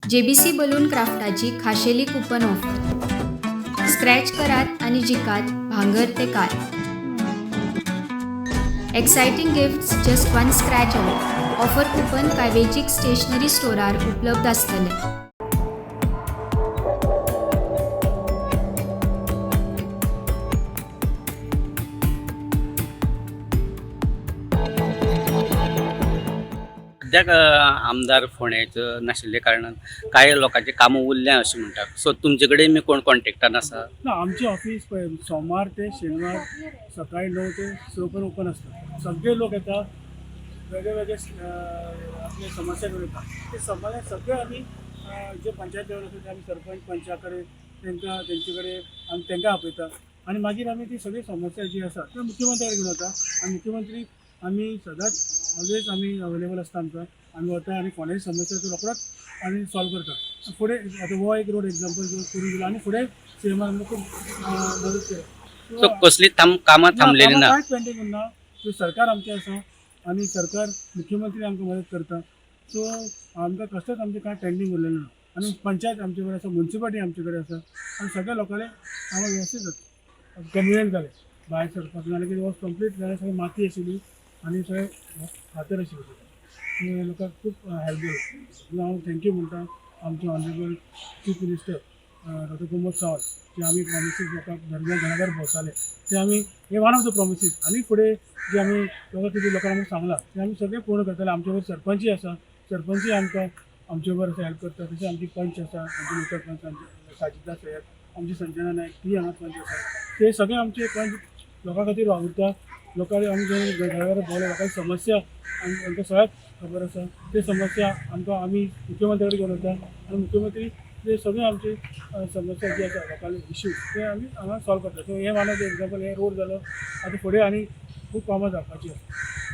JBC balloon क्राफ्टाची खाशेली coupon offer. Scratch करात आणि जिकात भांगर ते car. Exciting gifts just one scratch away. Offer coupon काय वेंचीक स्टेशनरी स्टोरार उपलब्ध आसतले. सद्याक आमदार फोंड्याचो नाशिल्ले कारणान कांय लोकांचे कामां उरल्या अशें म्हणटात. सो तुमचे कडेन कोण कॉन्टॅक्टान आसा? ना आमचे ऑफिस पळय सोमार ते शेनवार सकाळी 9 ते 6 पर्यंत ओपन असतं. सगळे लोक येतात, वेगळे वेगळे आपले समस्या घेऊन येतात. ते समस्या सगळे आम्ही जे पंचायत लेवल आसा ते आमी सरपंच पंचाकडे तेंचे कडेन आमी तांकां आपयता आणि मागीर आमी ती सगळी समस्या जी आसा ते मुख्यमंत्र्याकडे घेवन वता आणि मुख्यमंत्री आमी सदांच ऑलवेज आमी अवेलेबल आसता आमकां. आमी वता आनी कोणाची समस्या तो रोखडोच आमी सॉल्व करता. फुडें आतां हो एक रोड एक्झाम्पल जो करून दिलो आनी फुडें सीएमान आमकां खूब मदत केली. सो कसली कामां थांबलेली ना? कांयच पेंडींग उरना. सो सरकार आमचें आसा आनी सरकार मुख्यमंत्री आमकां मदत करता. सो आमकां कसलेंच आमचें कांय पेंडींग उरलेलें ना. आनी पंचायत आमचे कडेन आसा, म्युन्सिपालिटी आमचे कडेन आसा आनी सगळ्या लोकांले आमकां वेवस्थीत जाता. कन्विनियंट जालें भायर सरपाक नाल्यार कितें वॉज कंप्लीट जाल्यार सगळी माती आशिल्ली आनी सगळें फातर आशिल्लें. सो लोकांक खूब हेल्प जालो. हांव थँक्यू म्हणटा आमचे honourable chief minister doctor Pramod Sawant, जे आमी प्रॉमिसीस लोकांक घराघर भोंवताले ते आमी हे वन ऑफ द प्रॉमिसीस आनी फुडें जे आमी लोकांक आमकां सांगलां ते आमी सगळें पूर्ण करतले. आमचे बरोबर सरपंचूय आसा, सरपंचूय आमकां आमचे बरोबर हेल्प करता. तशें आमची पंच आसा, आमचे मुखेल पंच आमचे साजिदा सय्यद, आमची संजना नायक ती हांगा पंच आसा. ते सगळे आमचे पंच लोकां खातीर वावुरता. लोकांनी आमी जे घराघर भोंवले लोकांची समस्या आमकां सगळ्याक खबर आसा. ते समस्या आमकां आमी मुख्यमंत्र्या कडेन घेवन वता आनी मुख्यमंत्री जे सगळे आमचे समस्या जी आसा लोकांचे इश्यू ते आमी हांगा सॉल्व करता. सो हे वन ऑफ द एक्झाम्पल हे रोड जालो. आतां फुडें आनी खूब कामां जावपाची आसा.